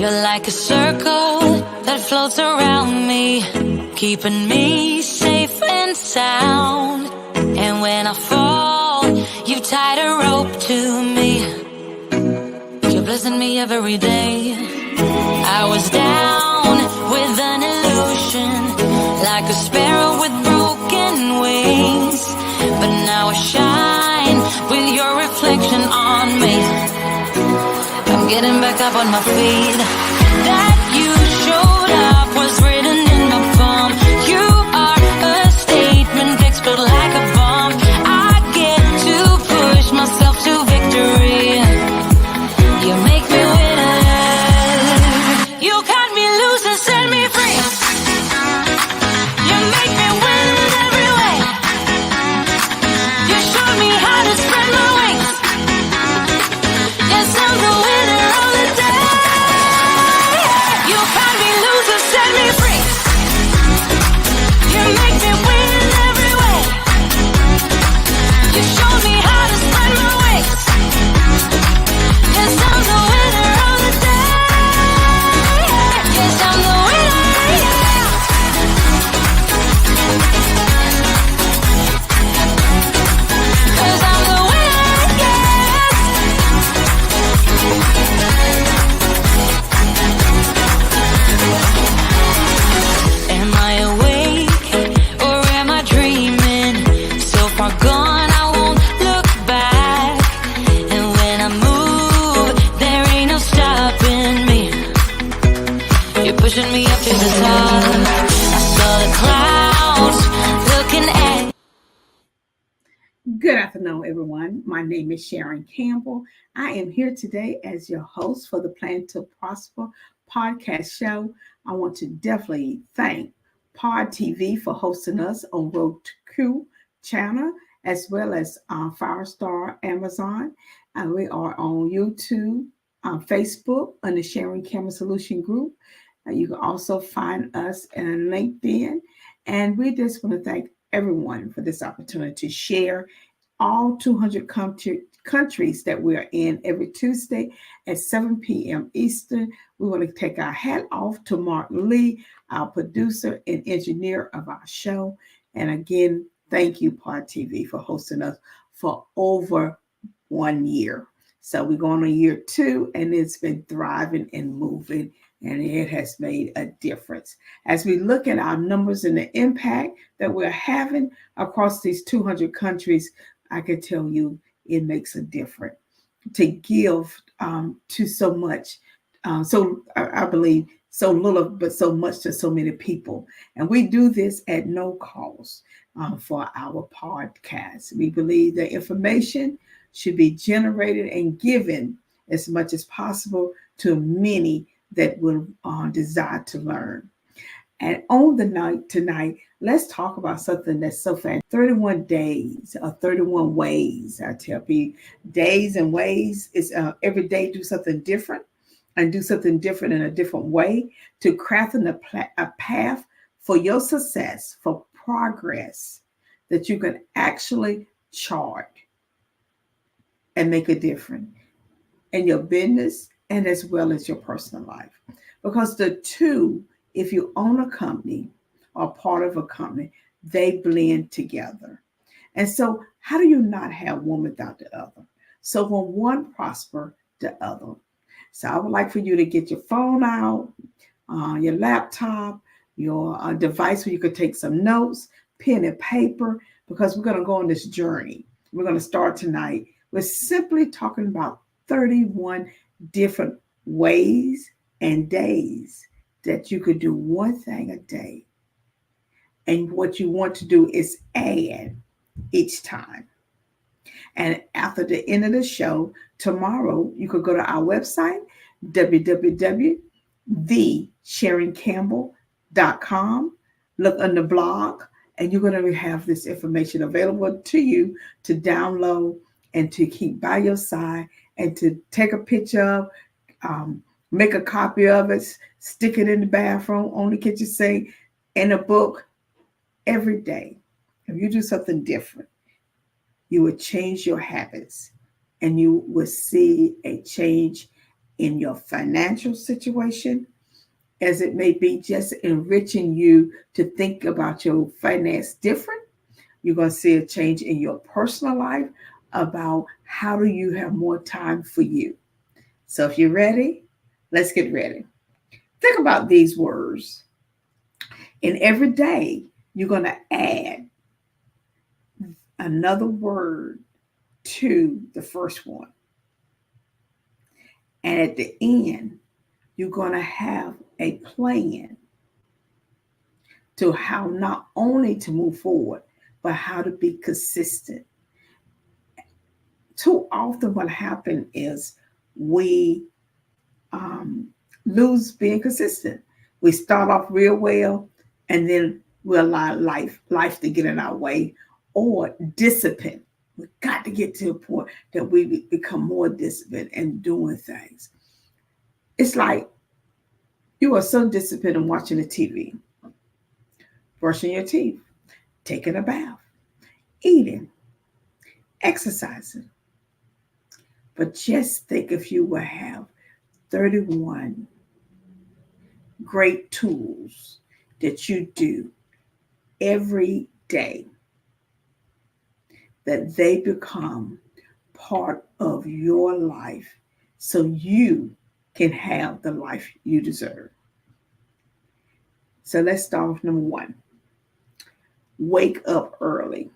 You're like a circle that floats around me, keeping me safe and sound. And when I fall, you tied a rope to me. You're blessing me every day. I was down with an illusion, like a sparrow with broken wings. But now I shine with your reflection on me. I'm getting back up on my feet. That you showed up was written in my palm. You are a statement, explode like a bomb. I get to push myself to victory. You make me winner. You cut me loose and set me free. You make me win in every way. You showed me how to spread my wings. Yes, I'm the winner of the day. You cut me loose and set me free. You make me win in every way. You showed me how to spread my wings. Yes, I'm the winner of the day. Yes, I'm the winner, yeah. 'Cause I'm the winner, yes. Am I awake or am I dreaming? So far gone, I won't look back. And when I move, there ain't no stopping me. You're pushing me up to the top. I saw the clouds looking at. Good afternoon, everyone. My name is Sharon Campbell. I am here today as your host for the Plan to Prosper podcast show. I want to definitely thank Pod TV for hosting us on Roku channel, as well as Firestar Amazon. We are on YouTube, Facebook, on the Sharon Campbell Solution Group. You can also find us on LinkedIn. And we just want to thank everyone for this opportunity to share all 200 countries that we are in every Tuesday at 7 p.m. Eastern. We want to take our hat off to Mark Lee, our producer and engineer of our show. And again, thank you, Pod TV, for hosting us for over 1 year. So we're going on year 2, and it's been thriving and moving, and it has made a difference. As we look at our numbers and the impact that we're having across these 200 countries, I can tell you it makes a difference to give to so much. So I believe so little, but so much to so many people. And we do this at no cost for our podcast. We believe that information should be generated and given as much as possible to many that will desire to learn. And on the night tonight, let's talk about something that's so fun. 31 days or 31 ways. I tell people, days and ways is every day do something different and do something different in a different way to crafting a path for your success, for progress that you can actually chart and make a difference in your business and as well as your personal life. Because the two, if you own a company or part of a company, they blend together. And so how do you not have one without the other? So when one prosper, the other. So I would like for you to get your phone out, your laptop, your device where you could take some notes, pen and paper, because we're going to go on this journey. We're going to start tonight. We're simply talking about 31 different ways and days that you could do one thing a day. And what you want to do is add each time. And after the end of the show, tomorrow, you could go to our website, www.thesharoncampbell.com, look under blog, and you're going to have this information available to you to download and to keep by your side and to take a picture of, make a copy of it, stick it in the bathroom, on the kitchen sink, in a book every day. If you do something different, you will change your habits and you will see a change in your financial situation, as it may be just enriching you to think about your finance different. You're going to see a change in your personal life about how do you have more time for you. So if you're ready, let's get ready. Think about these words. And every day, you're going to add another word to the first one. And at the end, you're going to have a plan to how not only to move forward, but how to be consistent. Too often what happens is we lose being consistent. We start off real well, and then we allow life to get in our way, or discipline. We got to get to a point that we become more disciplined in doing things. It's like you are so disciplined in watching the TV, brushing your teeth, taking a bath, eating, exercising. But just think if you will have 31 great tools that you do every day, that they become part of your life so you can have the life you deserve. So let's start with number 1. Wake up early.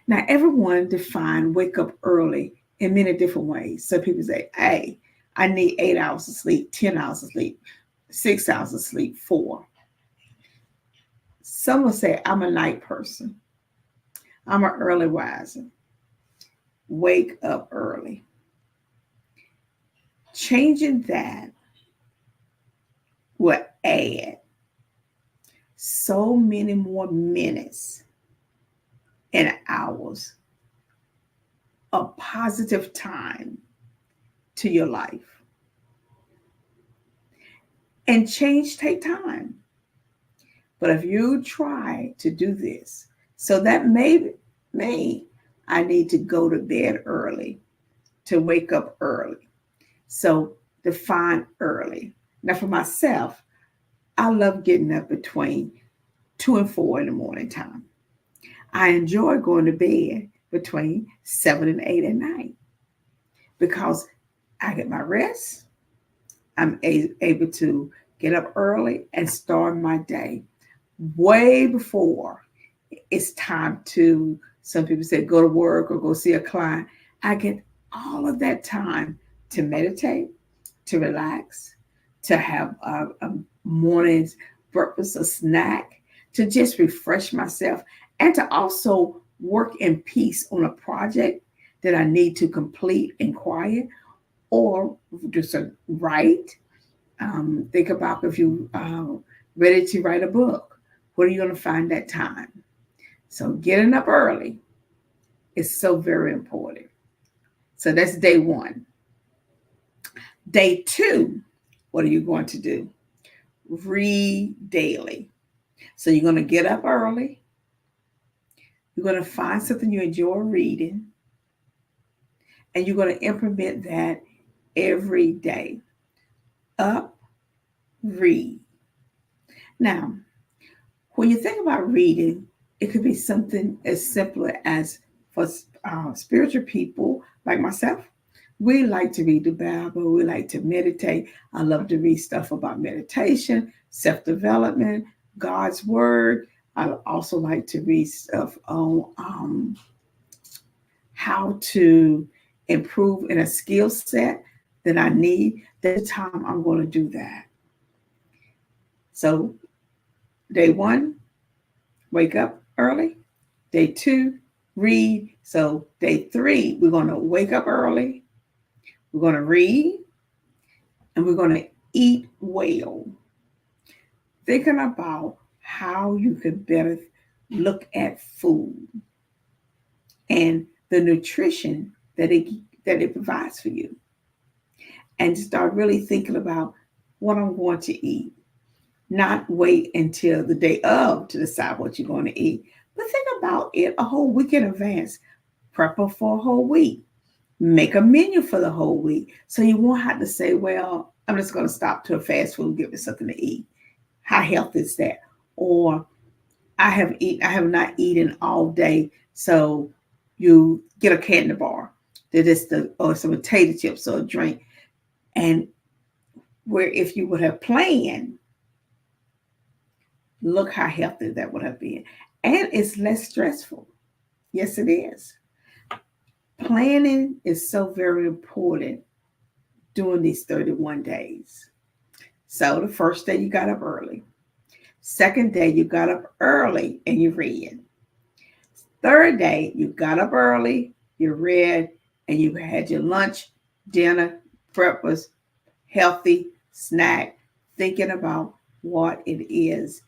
Now, everyone define wake up early in many different ways. Some people say, hey, I need 8 hours of sleep, 10 hours of sleep, 6 hours of sleep, 4. Some will say, I'm a night person. I'm an early riser. Wake up early. Changing that will add so many more minutes and hours of positive time to your life. And change take time. But if you try to do this, so that may I need to go to bed early to wake up early. So define early. Now for myself, I love getting up between 2 and 4 in the morning time. I enjoy going to bed between 7 and 8 at night because I get my rest. I'm able to get up early and start my day way before it's time to, some people say, go to work or go see a client. I get all of that time to meditate, to relax, to have a morning's breakfast, a snack, to just refresh myself, and to also work in peace on a project that I need to complete in quiet, or just write. Think about if you ready to write a book, where are you going to find that time? So getting up early is so very important. So that's day 1. Day 2, what are you going to do? Read daily. So you're going to get up early. You're going to find something you enjoy reading. And you're going to implement that every day. Up, read. Now, when you think about reading, it could be something as simple as, for spiritual people like myself, we like to read the Bible. We like to meditate. I love to read stuff about meditation, self-development, God's word. I also like to read stuff on how to improve in a skill set that I need. This time I'm going to do that. So day 1, wake up early. Day 2, read. So day 3, we're going to wake up early. We're going to read, and we're going to eat well. Thinking about how you can better look at food and the nutrition that it provides for you. And start really thinking about what I'm going to eat. Not wait until the day of to decide what you're going to eat, but think about it a whole week in advance. Prep for a whole week. Make a menu for the whole week. So you won't have to say, well, I'm just going to stop to a fast food and get me something to eat. How healthy is that? Or I have not eaten all day. So you get a candy bar or some potato chips or a drink. And where if you would have planned, look how healthy that would have been. And it's less stressful. Yes, it is. Planning is so very important during these 31 days. So the first day you got up early. Second day you got up early and you read. Third day you got up early, you read, and you had your lunch, dinner, breakfast, healthy snack, thinking about what it is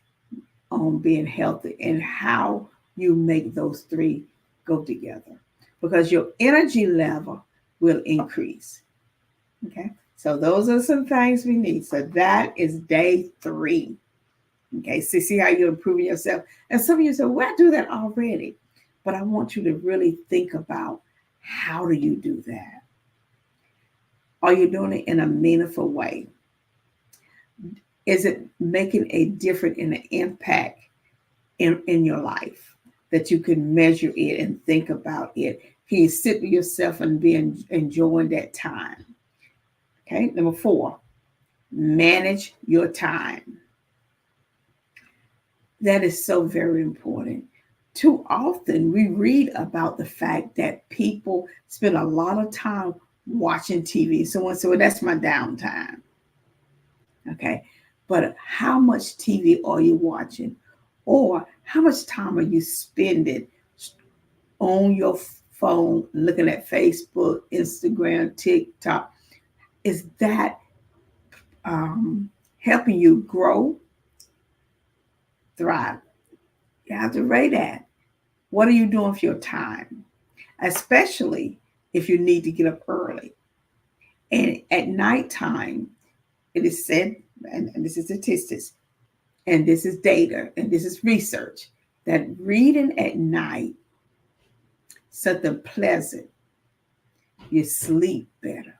on being healthy and how you make those three go together, because your energy level will increase. Okay, so those are some things we need. So that is day 3. Okay, so see how you're improving yourself. And some of you say, well, I do that already. But I want you to really think about, how do you do that? Are you doing it in a meaningful way? Is it making a difference in the impact in your life that you can measure it and think about it? Can you sit with yourself and be enjoying that time? Okay, number 4, manage your time. That is so very important. Too often we read about the fact that people spend a lot of time watching TV. Someone said, well, that's my downtime. Okay, but how much TV are you watching? Or how much time are you spending on your phone looking at Facebook, Instagram, TikTok? Is that helping you grow, thrive? You have to rate that. What are you doing with your time? Especially if you need to get up early. And at nighttime, it is said, and this is statistics, and this is data, and this is research, that reading at night, something pleasant, you sleep better.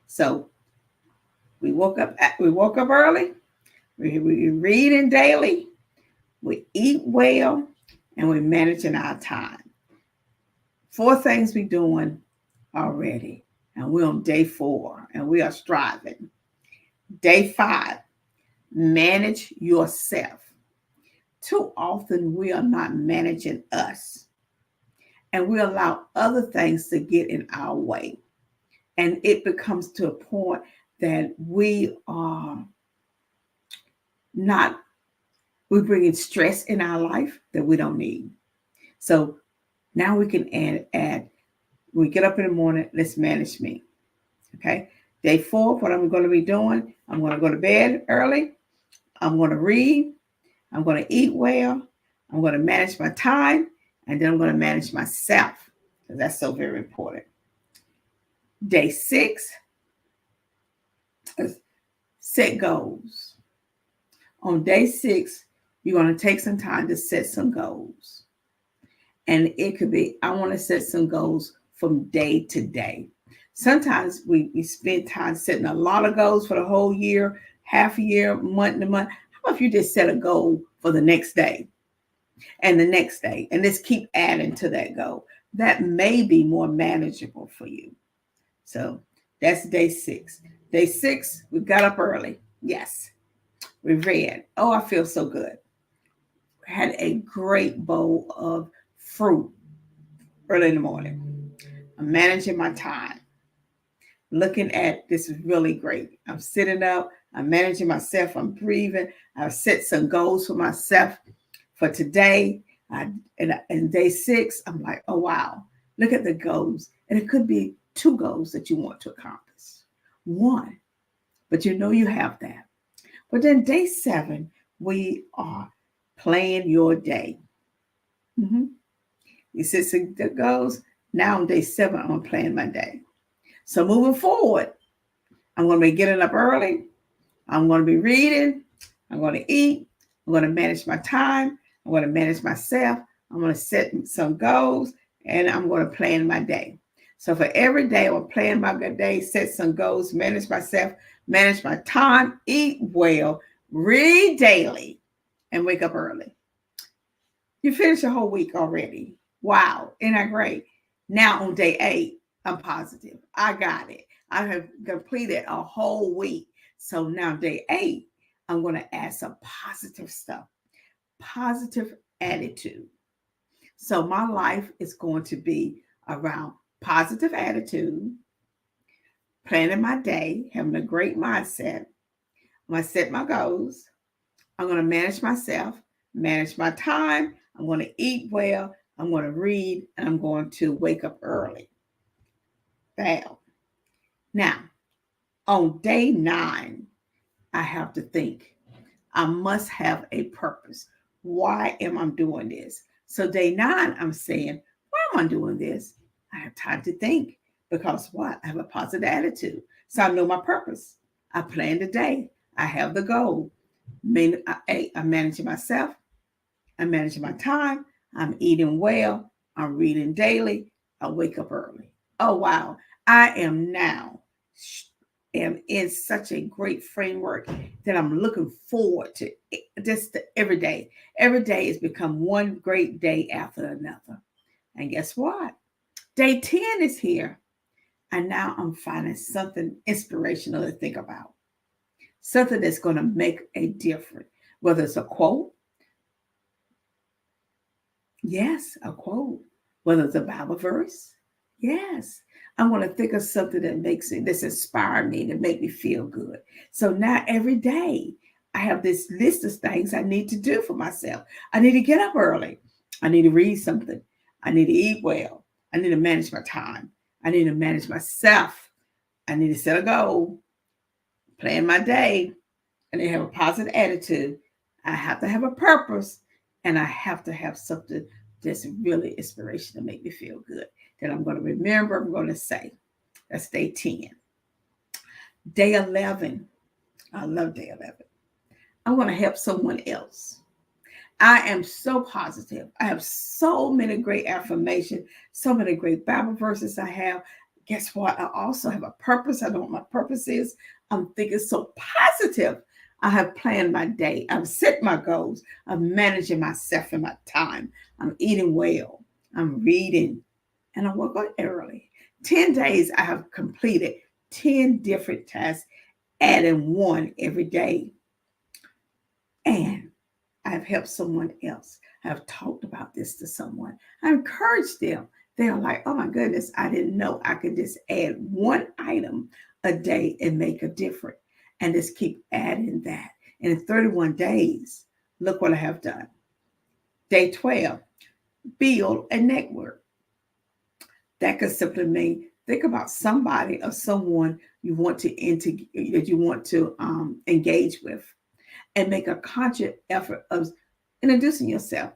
So we woke up early, we're reading daily, we eat well, and we're managing our time. 4 things we're doing already, and we're on day 4, and we are striving. Day 5, manage yourself. Too often we are not managing us, and we allow other things to get in our way. And it becomes to a point that we are not, we're bringing stress in our life that we don't need. So now we can add, when we get up in the morning, let's manage me. Okay. Day 4, what I'm going to be doing, I'm going to go to bed early. I'm going to read. I'm going to eat well. I'm going to manage my time. And then I'm going to manage myself, because that's so very important. Day 6, set goals. On day 6, you're going to take some time to set some goals. And it could be, I want to set some goals from day to day. Sometimes we spend time setting a lot of goals for the whole year, half a year, month to month. How about if you just set a goal for the next day and the next day, and just keep adding to that goal? That may be more manageable for you. So that's day 6. Day 6, we got up early. Yes. We read. Oh, I feel so good. Had a great bowl of fruit early in the morning. I'm managing my time. Looking at this is really great. I'm sitting up. I'm managing myself. I'm breathing. I've set some goals for myself for today. And day 6, I'm like, oh, wow. Look at the goals. And it could be 2 goals that you want to accomplish. 1, but you know you have that. But then day 7, we are plan your day. You set some goals. Now on day 7, I'm going to plan my day. So moving forward, I'm going to be getting up early. I'm going to be reading. I'm going to eat. I'm going to manage my time. I'm going to manage myself. I'm going to set some goals, and I'm going to plan my day. So for every day, I will plan my good day, set some goals, manage myself, manage my time, eat well, read daily, and wake up early. You finished your whole week already. Wow, isn't that great? Now on day 8, I'm positive. I got it. I have completed a whole week. So now day 8, I'm going to add some positive stuff, positive attitude. So my life is going to be around positive attitude, planning my day, having a great mindset. I'm going to set my goals. I'm going to manage myself, manage my time. I'm going to eat well. I'm going to read, and I'm going to wake up early. Bam. Now, on day 9, I have to think. I must have a purpose. Why am I doing this? So day 9, I'm saying, why am I doing this? I have time to think because what? I have a positive attitude. So I know my purpose. I plan the day. I have the goal. I'm managing myself. I'm managing my time. I'm eating well. I'm reading daily. I wake up early. Oh, wow. I am in such a great framework that I'm looking forward to just every day. Every day has become one great day after another. And guess what? Day 10 is here. And now I'm finding something inspirational to think about. Something that's going to make a difference. Whether it's a quote. Yes, a quote. Whether it's a Bible verse. Yes. I'm going to think of something that's inspired me to make me feel good. So now every day I have this list of things I need to do for myself. I need to get up early. I need to read something. I need to eat well. I need to manage my time. I need to manage myself. I need to set a goal, plan my day, and then have a positive attitude. I have to have a purpose, and I have to have something that's really inspirational to make me feel good. That I'm going to remember, I'm going to say. That's day 10. Day 11. I love day 11. I want to help someone else. I am so positive. I have so many great affirmations, so many great Bible verses I have. Guess what? I also have a purpose. I know what my purpose is. I'm thinking so positive. I have planned my day. I've set my goals. I'm managing myself and my time. I'm eating well. I'm reading. And I woke up early. 10 days I have completed 10 different tasks, adding one every day. And I've helped someone else. I've talked about this to someone. I encouraged them. They're like, oh my goodness, I didn't know I could just add one item a day and make a difference. And just keep adding that. And in 31 days, look what I have done. Day 12, build a network. That could simply mean think about somebody or someone you want to engage with, and make a conscious effort of introducing yourself,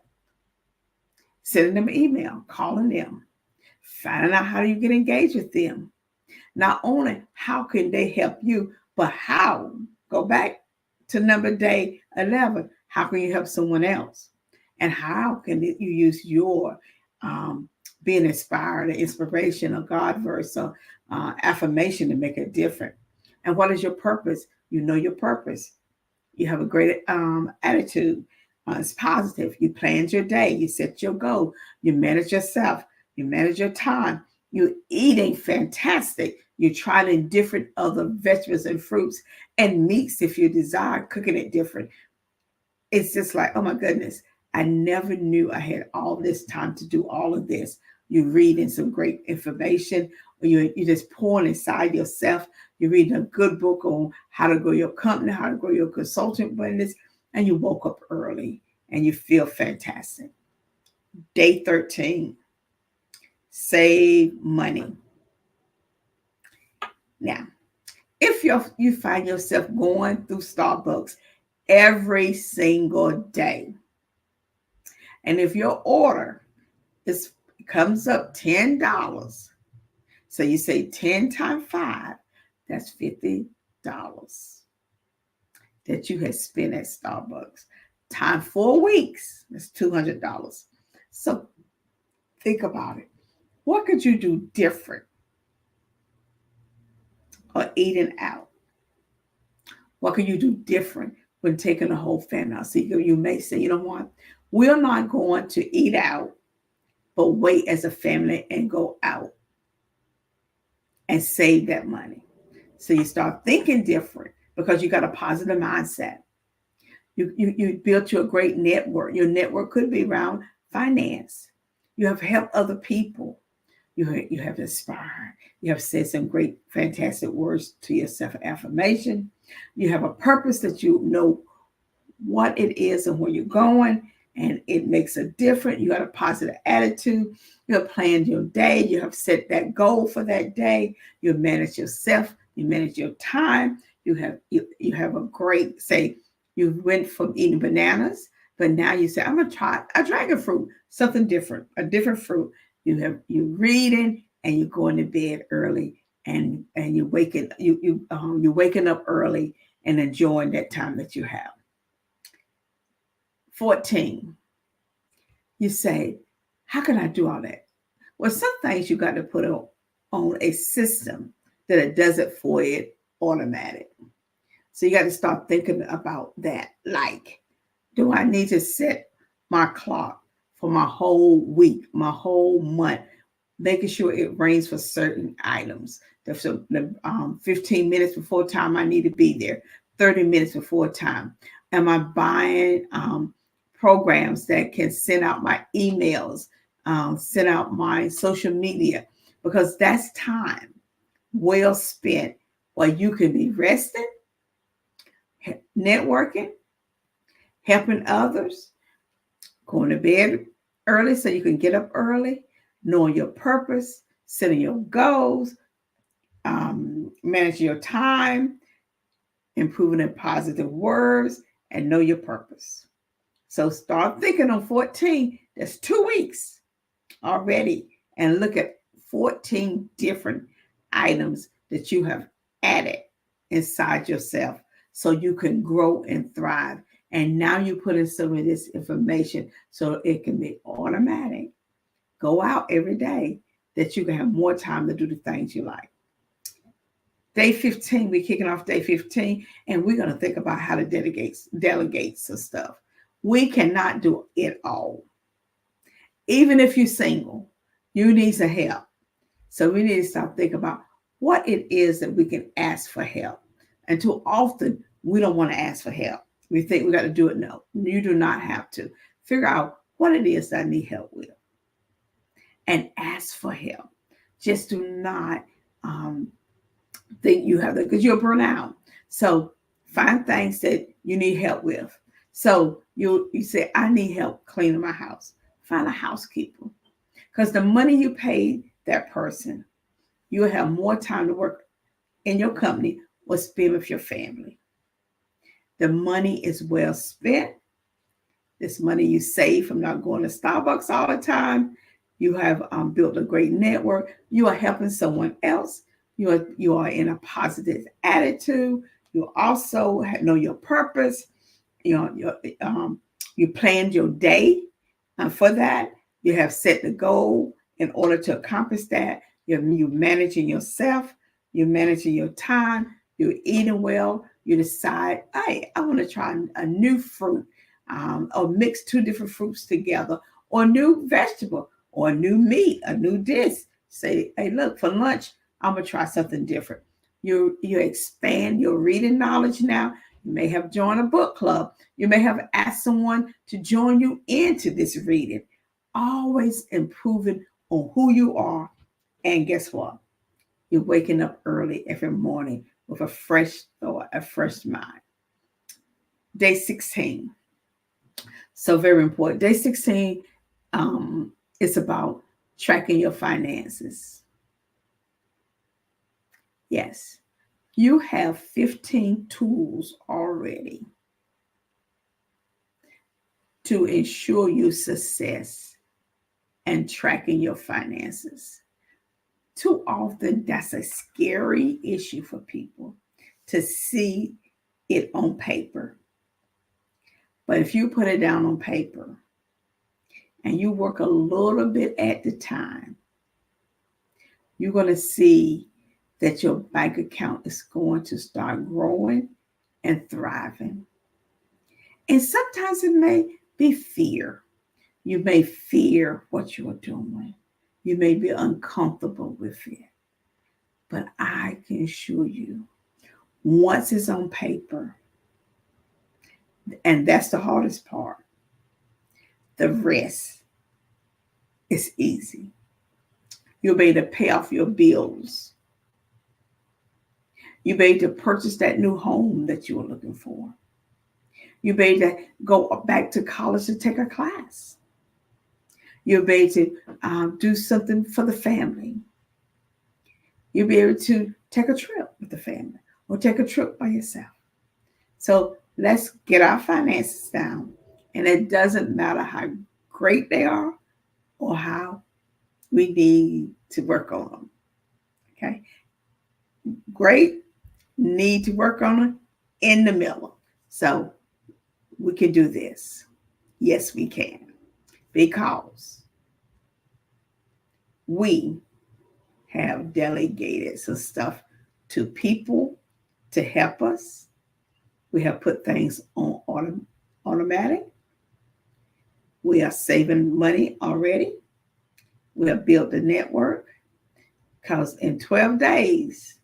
sending them an email, calling them, finding out how you can engage with them. Not only how can they help you, but how. Go back to number day 11. How can you help someone else? And how can you use your being inspired, or inspiration, or God verse, or affirmation to make it different? And what is your purpose? You know your purpose. You have a great attitude. It's positive. You planned your day. You set your goal. You manage yourself. You manage your time. You're eating fantastic. You're trying different other vegetables and fruits and meats if you desire, cooking it different. It's just like, oh my goodness, I never knew I had all this time to do all of this. You're reading some great information, or you're just pouring inside yourself. You're reading a good book on how to grow your company, how to grow your consultant business, and you woke up early and you feel fantastic. Day 13, save money. Now, if you find yourself going through Starbucks every single day, and if your order comes up $10, so you say 10 times 5, that's $50 that you had spent at Starbucks. Time 4 weeks, that's $200. So think about it. What could you do different or eating out? What can you do different when taking the whole family out? See, you may say, you know what? We're not going to eat out, but wait as a family and go out and save that money. So you start thinking different because you got a positive mindset. You built your great network. Your network could be around finance. You have helped other people. You have inspired. You have said some great, fantastic words to yourself, affirmation. You have a purpose that you know what it is and where you're going, and it makes a difference. You got a positive attitude. You have planned your day. You have set that goal for that day. You manage yourself. You manage your time. You have a great, say, you went from eating bananas, but now you say, I'm gonna try a dragon fruit, something different, a different fruit. You're reading and you're going to bed early, and you're waking up early and enjoying that time that you have. 14, you say, how can I do all that? Well, some things you got to put on a system that it does it for you automatic. So you got to start thinking about that. Like, do I need to set my clock for my whole week, my whole month, making sure it rains for certain items? So 15 minutes before time I need to be there, 30 minutes before time. Am I buying programs that can send out my emails, send out my social media? Because that's time well spent while you can be resting, networking, helping others, going to bed early so you can get up early, knowing your purpose, setting your goals, managing your time, improving in positive words, and know your purpose. So start thinking on 14. That's 2 weeks already. And look at 14 different items that you have added inside yourself so you can grow and thrive. And now you put in some of this information so it can be automatic. Go out every day that you can have more time to do the things you like. Day 15, we're kicking off day 15, and we're going to think about how to delegate some stuff. We cannot do it all. Even if you're single, you need some help. So we need to start thinking about what it is that we can ask for help. And too often, we don't want to ask for help. We think we got to do it. No, you do not have to. Figure out what it is that I need help with and ask for help. Just do not think you have that, because you'll burn out. So find things that you need help with. So you say, I need help cleaning my house. Find a housekeeper, because the money you pay that person, you'll have more time to work in your company or spend with your family. The money is well spent. This money you save from not going to Starbucks all the time. You have built a great network. You are helping someone else. You are in a positive attitude. You also know your purpose. You planned your day for that. You have set the goal in order to accomplish that. You're managing yourself. You're managing your time. You're eating well. You decide, hey, I want to try a new fruit, or mix 2 different fruits together, or a new vegetable, or a new meat, a new dish. Say, hey, look, for lunch, I'm going to try something different. You expand your reading knowledge now. You may have joined a book club. You may have asked someone to join you into this reading. Always improving on who you are. And guess what? You're waking up early every morning with a fresh thought, a fresh mind. Day 16. So very important. Day 16 is about tracking your finances. Yes, you have 15 tools already to ensure your success and tracking your finances. Too often, that's a scary issue for people to see it on paper. But if you put it down on paper and you work a little bit at the time, you're going to see that your bank account is going to start growing and thriving. And sometimes it may be fear. You may fear what you're doing. You may be uncomfortable with it. But I can assure you, once it's on paper, and that's the hardest part, the rest is easy. You'll be able to pay off your bills. You'll be able to purchase that new home that you were looking for. You'll be able to go back to college to take a class. You'll be able to do something for the family. You'll be able to take a trip with the family or take a trip by yourself. So let's get our finances down. And it doesn't matter how great they are or how we need to work on them. Okay? Great, need to work on them, in the middle. So we can do this. Yes, we can. Because we have delegated some stuff to people to help us. We have put things on automatic. We are saving money already. We have built the network because in 12 days,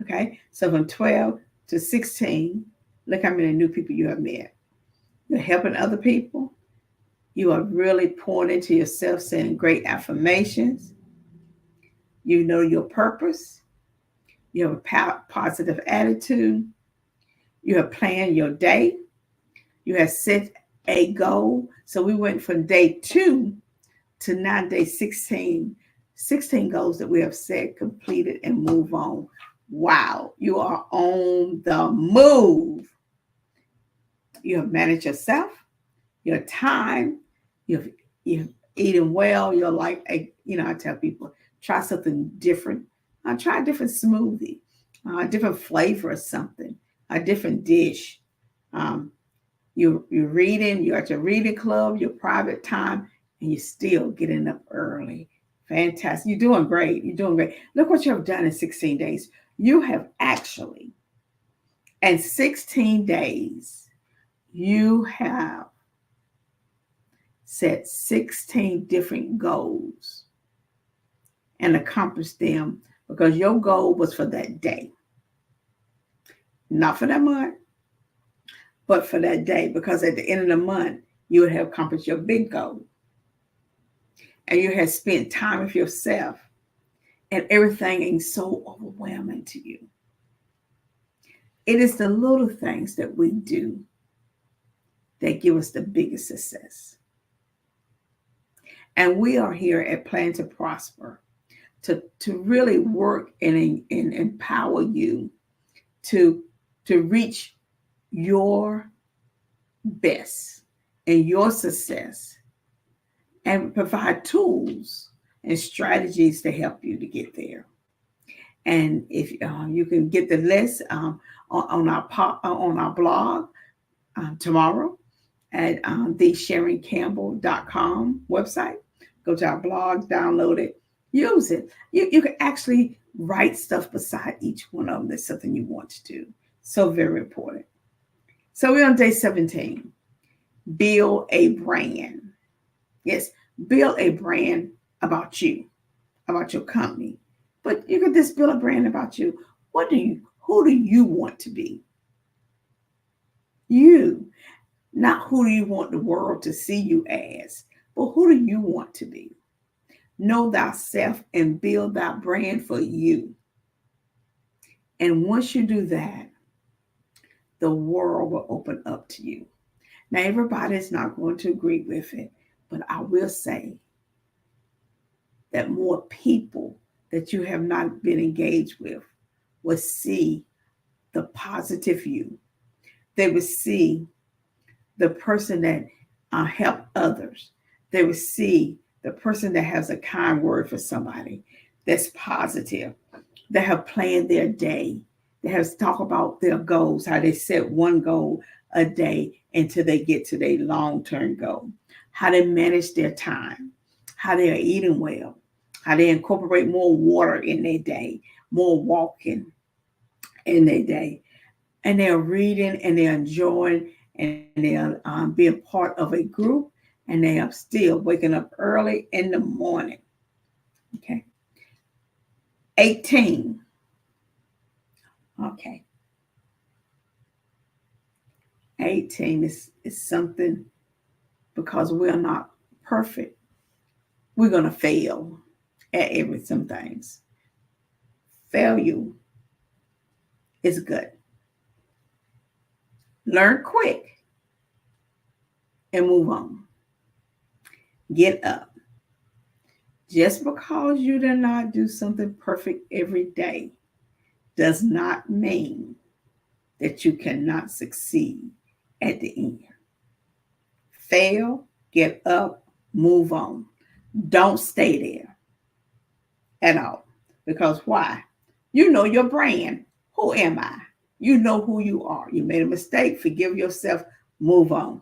okay, so from 12 to 16, look how many new people you have met. You're helping other people. You are really pouring into yourself, saying great affirmations. You know your purpose. You have a positive attitude. You have planned your day. You have set a goal. So we went from day 2 to now day 16. 16 goals that we have set, completed, and move on. Wow, you are on the move. You have managed yourself, your time, you've eating well. You're like, I tell people, try something different. Try a different smoothie, a different flavor of something, a different dish. You're reading, you're at your reading club, your private time, and you're still getting up early. Fantastic. You're doing great. You're doing great. Look what you have done in 16 days. You have actually, in 16 days, you have set 16 different goals and accomplished them because your goal was for that day. Not for that month, but for that day, because at the end of the month, you would have accomplished your big goal. And you have spent time with yourself, and everything ain't so overwhelming to you. It is the little things that we do that give us the biggest success. And we are here at Plan to Prosper to really work and empower you to reach your best and your success, and provide tools and strategies to help you to get there. And if you can get the list on our blog tomorrow at the SharonCampbell.com website. Go to our blog, download it, use it. You can actually write stuff beside each one of them. That's something you want to do. So very important. So we're on day 17. Build a brand. Yes, build a brand about you, about your company. But you can just build a brand about you. Who do you want to be? You. Not who do you want the world to see you as, but who do you want to be? Know thyself and build thy brand for you. And once you do that, the world will open up to you. Now, everybody's not going to agree with it, but I will say that more people that you have not been engaged with will see the positive you. They will see the person that helped others. They will see the person that has a kind word for somebody that's positive, that have planned their day, that has talked about their goals, how they set one goal a day until they get to their long-term goal, how they manage their time, how they are eating well, how they incorporate more water in their day, more walking in their day. And they're reading and they're enjoying and they're being part of a group, and they are still waking up early in the morning. Okay. 18. Okay. 18 is something, because we're not perfect. We're going to fail at some things. Failure is good. Learn quick and move on. Get up. Just because you do not do something perfect every day does not mean that you cannot succeed at the end. Fail, get up, move on. Don't stay there at all. Because why? You know your brand. Who am I? You know who you are. You made a mistake. Forgive yourself. Move on.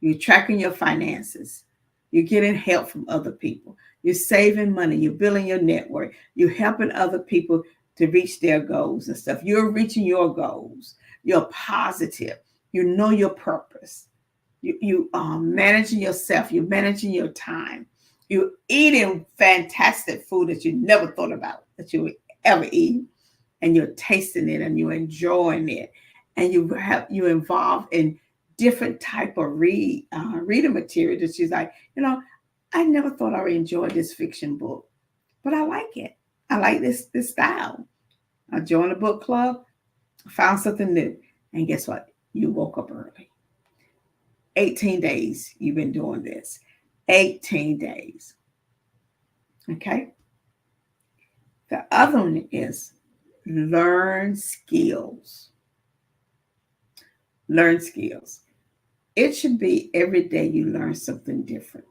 You're tracking your finances. You're getting help from other people. You're saving money. You're building your network. You're helping other people to reach their goals and stuff. You're reaching your goals. You're positive. You know your purpose. You are managing yourself. You're managing your time. You're eating fantastic food that you never thought about that you would ever eat. And you're tasting it and you're enjoying it. And you're involved in different type of reading material that she's like, I never thought I would enjoy this fiction book, but I like it. I like this style. I joined a book club, found something new. And guess what? You woke up early. 18 days you've been doing this. 18 days. Okay? The other one is learn skills. Learn skills. It should be every day you learn something different.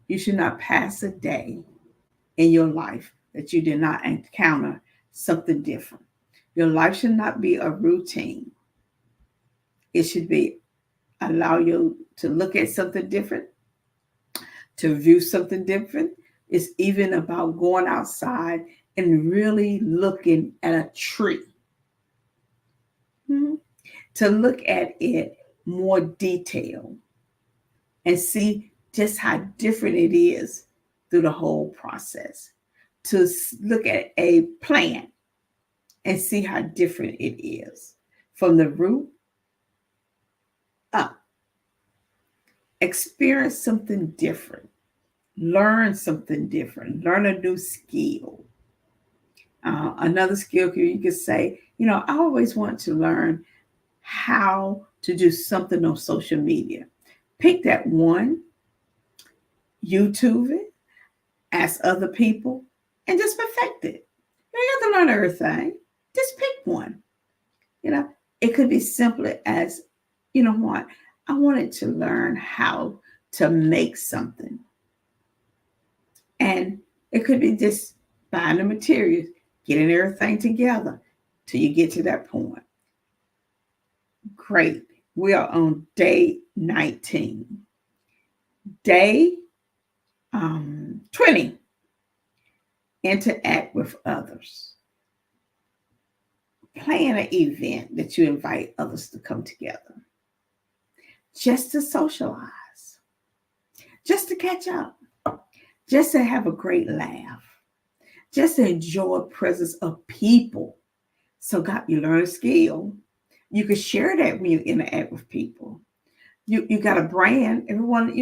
You should not pass a day in your life that you did not encounter something different. Your life should not be a routine. It should be allow you to look at something different, to view something different. It's even about going outside and really looking at a tree. To look at it more detailed and see just how different it is through the whole process. To look at a plant and see how different it is from the root up. Experience something different. Learn something different. Learn a new skill. Another skill you could say, I always want to learn how to do something on social media. Pick that one, YouTube it, ask other people, and just perfect it. You don't have to learn everything. Just pick one. It could be simply as, what? I wanted to learn how to make something. And it could be just buying the materials, getting everything together till you get to that point. Great. We are on day 19. Day 20. Interact with others. Plan an event that you invite others to come together. Just to socialize. Just to catch up. Just to have a great laugh. Just to enjoy the presence of people. So God, you learn a skill. You can share that when you interact with people. You got a brand. Everyone,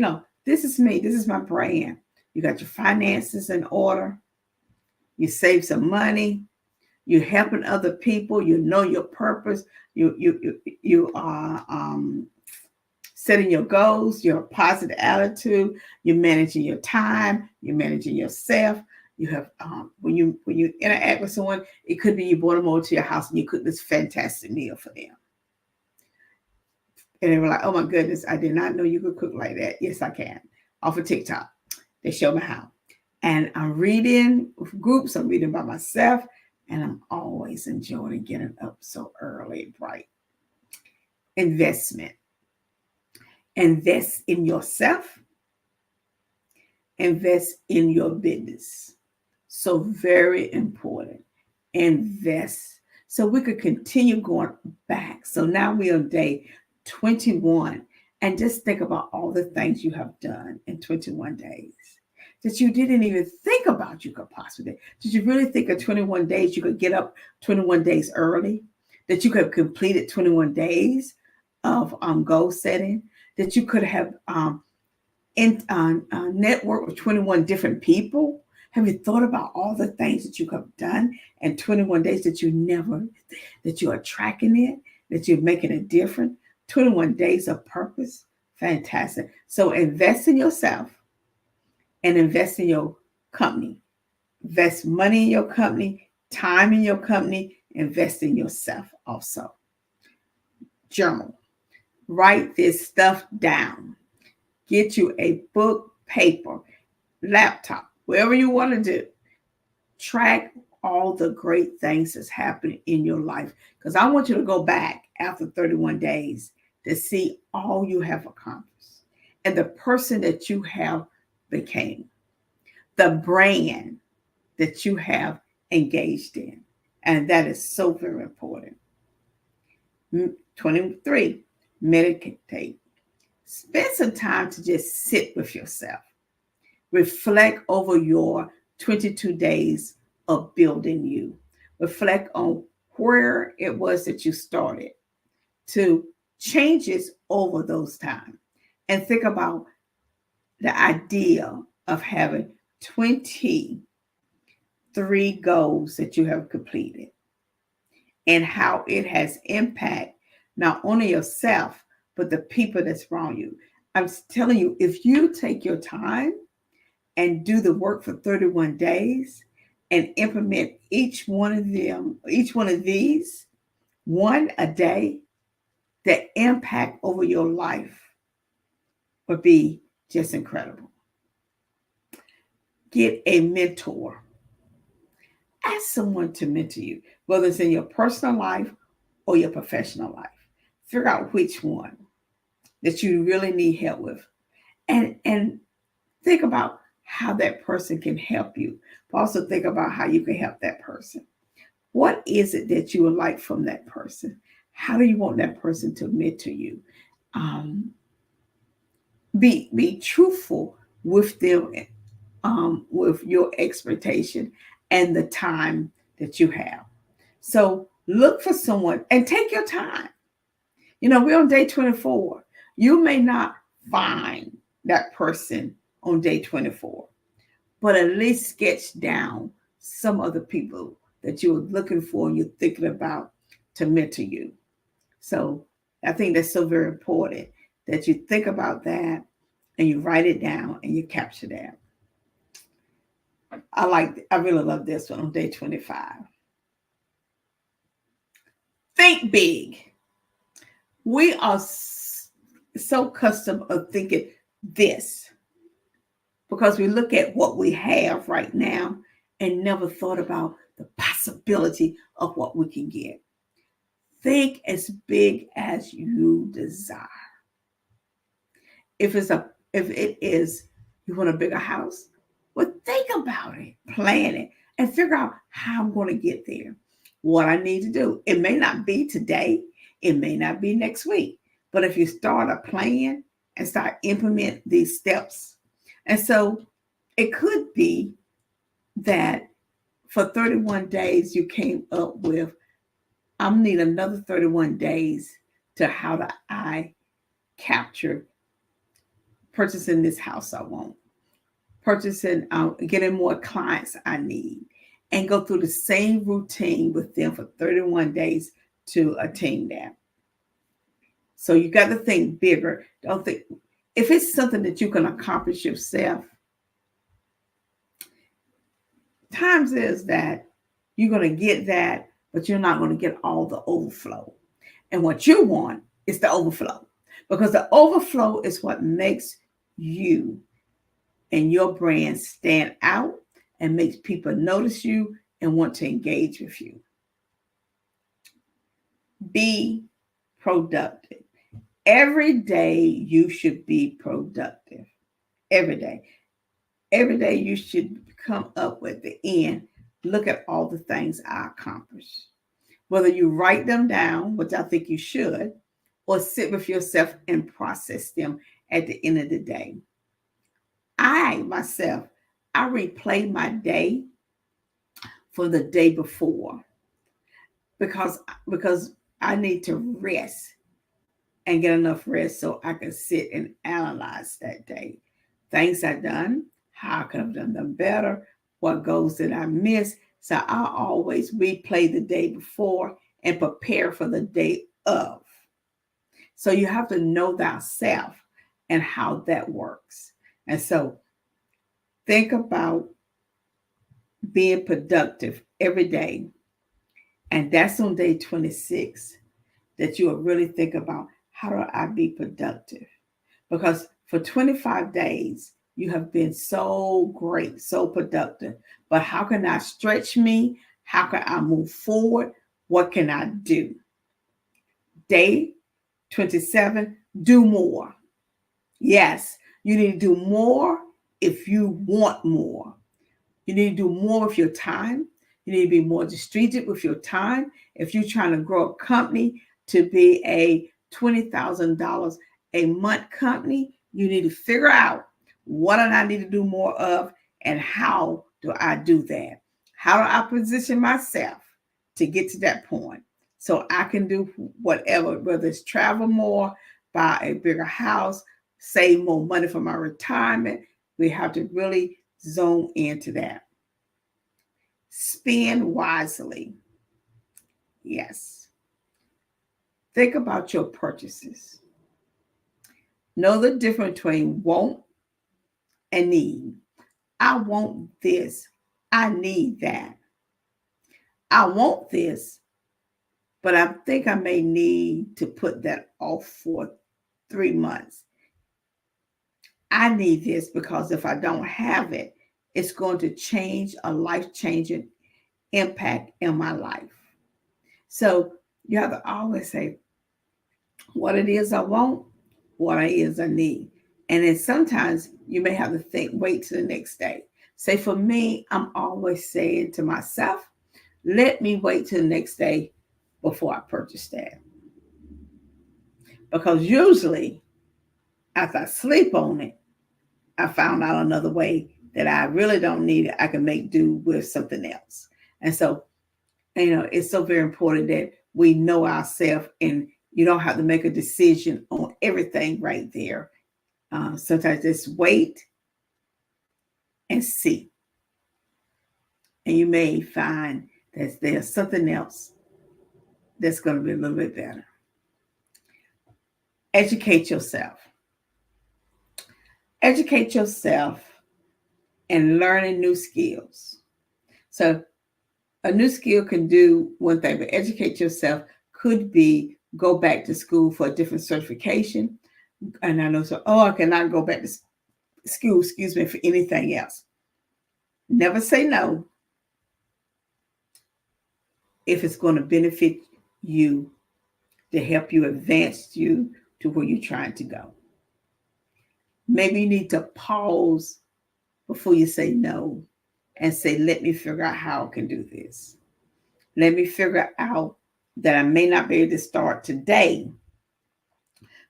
this is me. This is my brand. You got your finances in order. You save some money. You're helping other people. You know your purpose. You are setting your goals. Your positive attitude. You're managing your time. You're managing yourself. You have when you interact with someone, it could be you brought them over to your house and you cook this fantastic meal for them. And they were like, oh my goodness, I did not know you could cook like that. Yes, I can. Off of TikTok. They show me how. And I'm reading with groups. I'm reading by myself. And I'm always enjoying getting up so early and bright. Investment. Invest in yourself. Invest in your business. So very important. invest so we could continue going back. So now we're on day 21, and just think about all the things you have done in 21 days that you didn't even think about you could possibly. Did you really think of 21 days you could get up 21 days early? That you could have completed 21 days of goal setting? That you could have networked with 21 different people? Have you thought about all the things that you could have done in 21 days that that you are tracking it, that you're making a difference? 21 days of purpose. Fantastic. So invest in yourself and invest in your company. Invest money in your company, time in your company, invest in yourself also. Journal. Write this stuff down. Get you a book, paper, laptop, wherever you want to do. Track all the great things that's happening in your life. Because I want you to go back after 31 days to see all you have accomplished and the person that you have became, the brand that you have engaged in. And that is so very important. 23, meditate. Spend some time to just sit with yourself. Reflect over your 22 days of building you. Reflect on where it was that you started to changes over those times. And think about the idea of having 23 goals that you have completed and how it has impact not only yourself, but the people that's around you. I'm telling you, if you take your time and do the work for 31 days and implement each one of these, one a day, the impact over your life would be just incredible. Get a mentor. Ask someone to mentor you, whether it's in your personal life or your professional life. Figure out which one that you really need help with. And think about how that person can help you. But also think about how you can help that person. What is it that you would like from that person? How do you want that person to mentor you? Be truthful with them, with your expectation and the time that you have. So look for someone and take your time. We're on day 24. You may not find that person on day 24, but at least sketch down some of the people that you're looking for and you're thinking about to mentor you. So I think that's so very important that you think about that and you write it down and you capture that. I really love this one on day 25. Think big. We are so accustomed of thinking this because we look at what we have right now and never thought about the possibility of what we can get. Think as big as you desire. If it is you want a bigger house, well, think about it, plan it, and figure out how I'm going to get there, what I need to do. It may not be today, it may not be next week, but if you start a plan and start implement these steps, and so it could be that for 31 days you came up with, I'm need another 31 days to how do I capture purchasing this house I want, purchasing, getting more clients I need, and go through the same routine with them for 31 days to attain that. So you got to think bigger. Don't think, if it's something that you can accomplish yourself, times is that you're going to get that, but you're not going to get all the overflow. And what you want is the overflow, because the overflow is what makes you and your brand stand out and makes people notice you and want to engage with you. Be productive. Every day you should be productive. Every day. Every day you should come up with the end. look at all the things I accomplished. Whether you write them down, which I think you should, or sit with yourself and process them at the end of the day. Myself, I replay my day for the day before because I need to rest and get enough rest so I can sit and analyze that day. Things I've done, how I could have done them better, what goals did I miss. So I always replay the day before and prepare for the day of. So you have to know thyself and how that works. And so think about being productive every day. And that's on day 26 that you will really think about, how do I be productive? Because for 25 days, you have been so great, so productive. But how can I stretch me? How can I move forward? What can I do? Day 27, do more. Yes, you need to do more if you want more. You need to do more with your time. You need to be more strategic with your time. If you're trying to grow a company to be a $20,000 a month company, you need to figure out what do I need to do more of and how do I do that? How do I position myself to get to that point so I can do whatever, whether it's travel more, buy a bigger house, save more money for my retirement. We have to really zone into that. Spend wisely. Yes. Think about your purchases. Know the difference between want and need. I want this. I need that. I want this, but I think I may need to put that off for 3 months. I need this because if I don't have it, it's going to change a life-changing impact in my life. So you have to always say what it is I want, what it is I need. And then sometimes you may have to wait till the next day. Say for me, I'm always saying to myself, let me wait till the next day before I purchase that. Because usually after I sleep on it, I found out another way that I really don't need it. I can make do with something else. And so, it's so very important that we know ourselves, and you don't have to make a decision on everything right there. Sometimes just wait and see. And you may find that there's something else that's going to be a little bit better. Educate yourself. Educate yourself and learning new skills. So a new skill can do one thing, but educate yourself could be go back to school for a different certification. And I know, I cannot go back to school, for anything else. Never say no if it's going to benefit you, to help you advance you to where you're trying to go. Maybe you need to pause before you say no and say, let me figure out how I can do this. Let me figure out that I may not be able to start today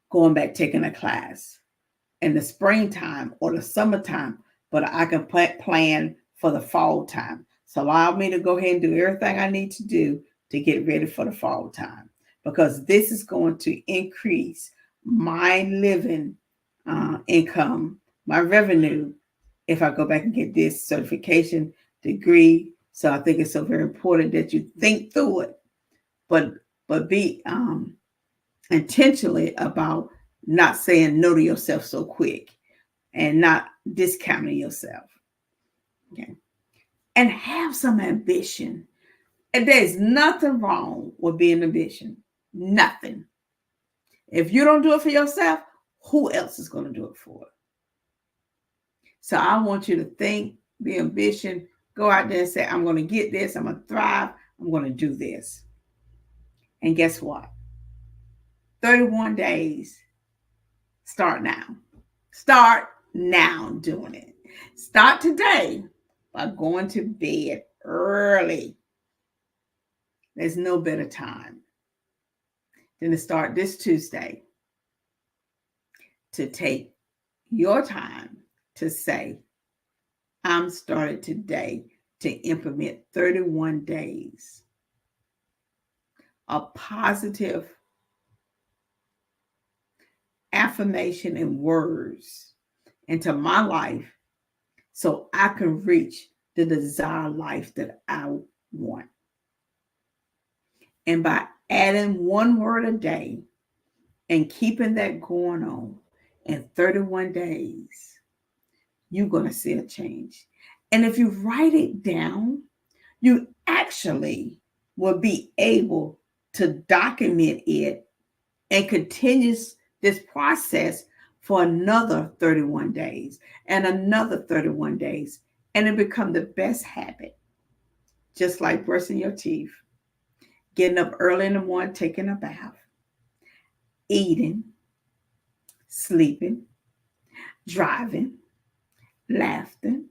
going back taking a class in the springtime or the summertime, but I can plan for the fall time. So allow me to go ahead and do everything I need to do to get ready for the fall time, because this is going to increase my living income, my revenue, if I go back and get this certification degree. So I think it's so very important that you think through it, but be intentionally about not saying no to yourself so quick and not discounting yourself. Okay. And have some ambition. And there's nothing wrong with being ambition. Nothing. If you don't do it for yourself, who else is going to do it for it? So I want you to think, be ambition, go out there and say, I'm going to get this, I'm going to thrive, I'm going to do this. And guess what? 31 days. Start now. Start now doing it. Start today by going to bed early. There's no better time than to start this Tuesday to take your time to say, I'm started today to implement 31 days of positive affirmation and words into my life so I can reach the desired life that I want. And by adding one word a day and keeping that going on in 31 days, you're going to see a change. And if you write it down, you actually will be able to document it and continue this process for another 31 days and another 31 days. And it become the best habit, just like brushing your teeth, getting up early in the morning, taking a bath, eating, sleeping, driving, laughing,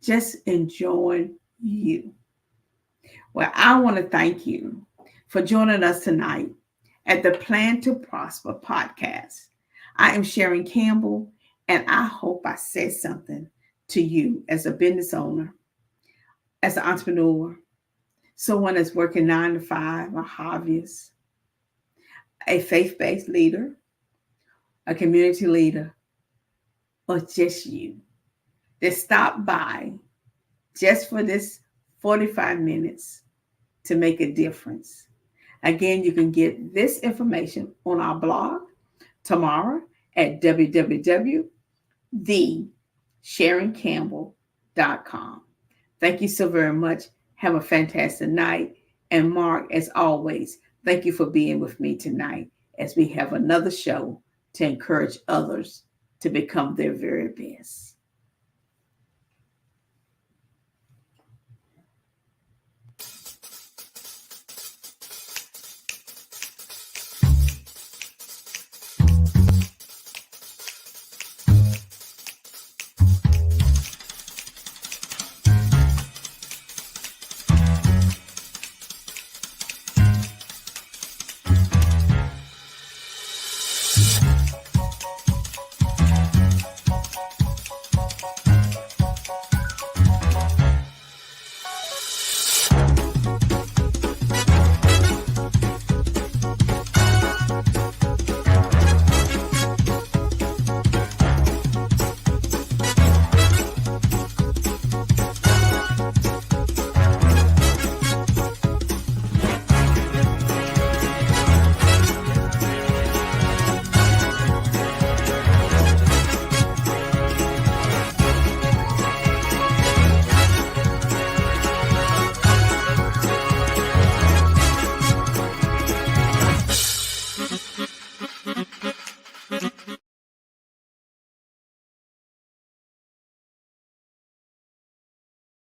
just enjoying you. Well, I want to thank you for joining us tonight at the Plan to Prosper podcast. I am Sharon Campbell, and I hope I said something to you as a business owner, as an entrepreneur, someone that's working 9 to 5, a hobbyist, a faith-based leader, a community leader, or just you that stopped by just for this 45 minutes to make a difference. Again, you can get this information on our blog tomorrow at www.thesharoncampbell.com. Thank you so very much. Have a fantastic night. And Mark, as always, thank you for being with me tonight as we have another show to encourage others to become their very best.